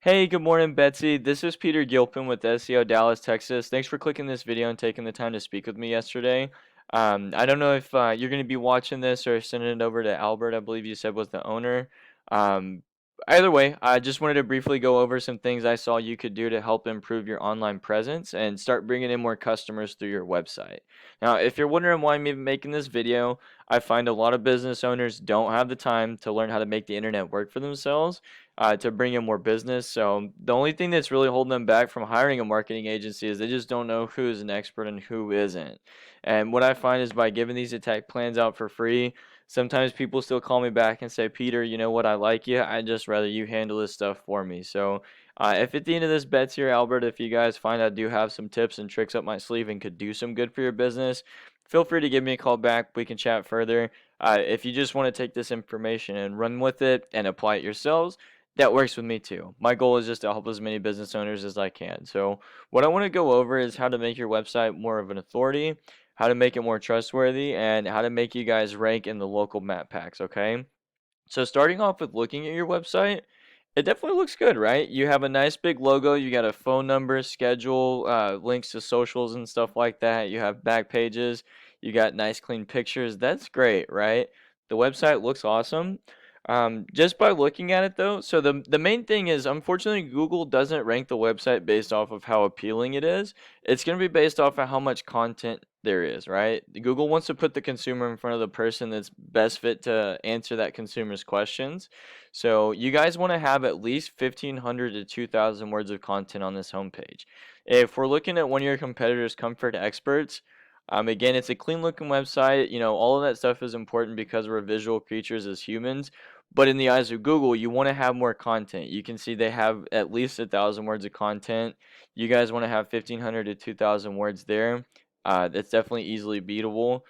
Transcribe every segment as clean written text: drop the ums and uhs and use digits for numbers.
Hey, good morning, Betsy. This is Peter Gilpin with SEO Dallas, Texas. Thanks for clicking this video and taking the time to speak with me yesterday. I don't know if you're going to be watching this or sending it over to Albert, I believe you said was the owner. Um, Either way, I just wanted to briefly go over some things I saw you could do to help improve your online presence and start bringing in more customers through your website. Now, if you're wondering why I'm even making this video, I find a lot of business owners don't have the time to learn how to make the internet work for themselves to bring in more business. So the only thing that's really holding them back from hiring a marketing agency is they just don't know who's an expert and who isn't. And what I find is by giving these attack plans out for free, sometimes people still call me back and say, Peter, you know what, I like you. I'd just rather you handle this stuff for me. So if at the end of this bet's here, Albert, if you guys find I do have some tips and tricks up my sleeve and could do some good for your business, feel free to give me a call back. We can chat further. If you just want to take this information and run with it and apply it yourselves, that works with me too. My goal is just to help as many business owners as I can. So, what I want to go over is how to make your website more of an authority, how to make it more trustworthy, and how to make you guys rank in the local map packs, okay? So, starting off with looking at your website, it definitely looks good, right? You have a nice big logo, you got a phone number, schedule, links to socials and stuff like that. You have back pages, you got nice clean pictures. That's great, right? The website looks awesome. Just by looking at it though, so the main thing is unfortunately Google doesn't rank the website based off of how appealing it is. It's going to be based off of how much content there is, right? Google wants to put the consumer in front of the person that's best fit to answer that consumer's questions. So you guys want to have at least 1,500 to 2,000 words of content on this homepage. If we're looking at one of your competitors, Comfort Experts, again, it's a clean looking website. You know, all of that stuff is important because we're visual creatures as humans. But in the eyes of Google, you want to have more content. You can see they have at least 1,000 words of content. You guys want to have 1,500 to 2,000 words there. That's definitely easily beatable.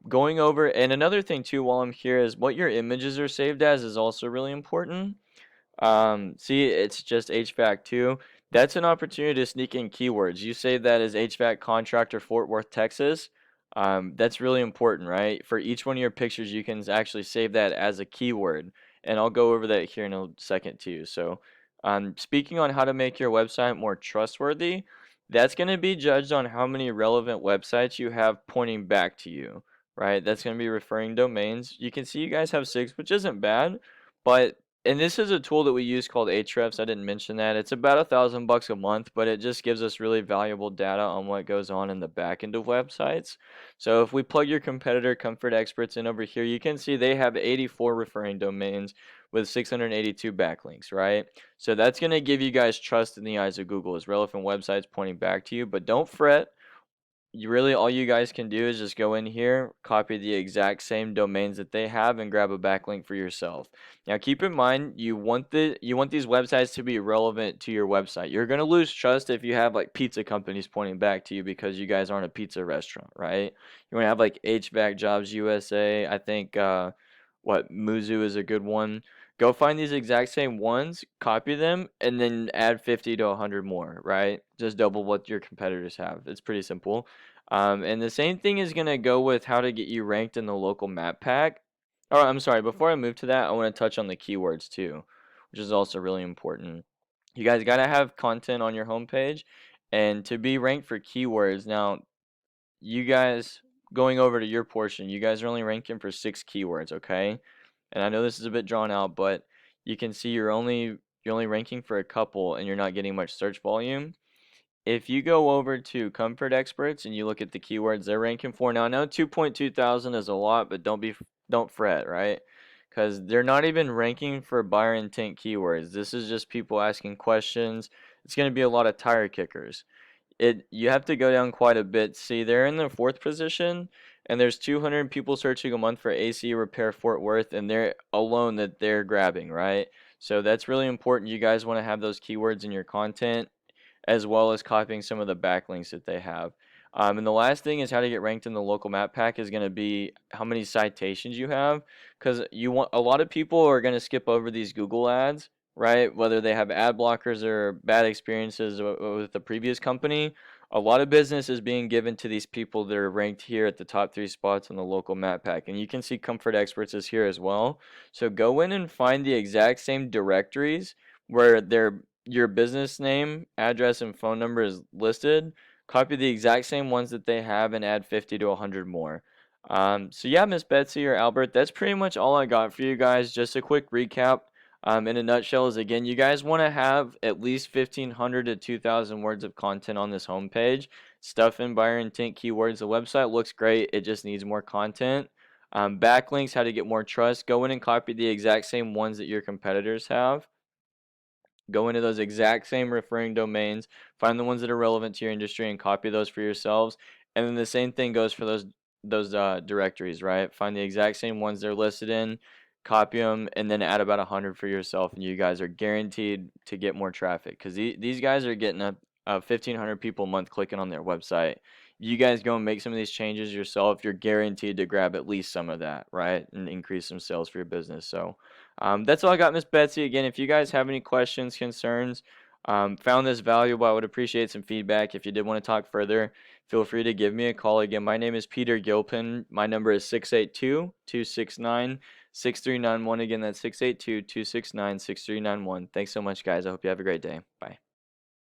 Going over, and another thing too, while I'm here, is what your images are saved as is also really important. See, it's just HVAC too. That's an opportunity to sneak in keywords. You say that as HVAC contractor Fort Worth, Texas. That's really important, right? For each one of your pictures, you can actually save that as a keyword. And I'll go over that here in a second too. So, speaking on how to make your website more trustworthy, that's going to be judged on how many relevant websites you have pointing back to you, right? That's going to be referring domains. You can see you guys have 6, which isn't bad, but and this is a tool that we use called Ahrefs. I didn't mention that. It's about $1,000 a month, but it just gives us really valuable data on what goes on in the back end of websites. So if we plug your competitor Comfort Experts in over here, you can see they have 84 referring domains with 682 backlinks, right? So that's going to give you guys trust in the eyes of Google as relevant websites pointing back to you, but don't fret. You really all you guys can do is just go in here, copy the exact same domains that they have and grab a backlink for yourself. Now keep in mind you want these websites to be relevant to your website. You're going to lose trust if you have like pizza companies pointing back to you because you guys aren't a pizza restaurant, right? You want to have like HVAC Jobs USA. I think what Muzu is a good one. Go find these exact same ones, copy them, and then add 50 to 100 more, right? Just double what your competitors have. It's pretty simple. And the same thing is going to go with how to get you ranked in the local map pack. Oh, I'm sorry. Before I move to that, I want to touch on the keywords too, which is also really important. You guys got to have content on your homepage. And to be ranked for keywords, now, you guys, going over to your portion, you guys are only ranking for 6 keywords, okay? And I know this is a bit drawn out, but you can see you're only ranking for a couple and you're not getting much search volume. If you go over to Comfort Experts and you look at the keywords they're ranking for, now I know 2.2 thousand is a lot, but don't fret, right? Because they're not even ranking for buyer intent keywords. This is just people asking questions. It's going to be a lot of tire kickers. You have to go down quite a bit. See, they're in the 4th position, and there's 200 people searching a month for AC repair Fort Worth, and they're alone that they're grabbing, right? So that's really important. You guys want to have those keywords in your content, as well as copying some of the backlinks that they have. And the last thing is how to get ranked in the local map pack is going to be how many citations you have, because you want a lot of people are going to skip over these Google ads, right? Whether they have ad blockers or bad experiences with the previous company, a lot of business is being given to these people that are ranked here at the top 3 spots on the local map pack. And you can see Comfort Experts is here as well. So go in and find the exact same directories where they're your business name, address, and phone number is listed, copy the exact same ones that they have and add 50 to 100 more. So yeah, Miss Betsy or Albert, that's pretty much all I got for you guys. Just a quick recap. In a nutshell, is again, you guys want to have at least 1,500 to 2,000 words of content on this homepage. Stuff in buyer intent keywords. The website looks great. It just needs more content. Backlinks, how to get more trust. Go in and copy the exact same ones that your competitors have. Go into those exact same referring domains, find the ones that are relevant to your industry and copy those for yourselves. And then the same thing goes for those directories, right? Find the exact same ones they're listed in, copy them, and then add about 100 for yourself, and you guys are guaranteed to get more traffic because these guys are getting 1,500 people a month clicking on their website. You guys go and make some of these changes yourself, you're guaranteed to grab at least some of that, right? And increase some sales for your business. So that's all I got, Miss Betsy. Again, if you guys have any questions, concerns, found this valuable, I would appreciate some feedback. If you did want to talk further, feel free to give me a call. Again, my name is Peter Gilpin. My number is 682-269-6391. Again, that's 682-269-6391. Thanks so much, guys. I hope you have a great day. Bye.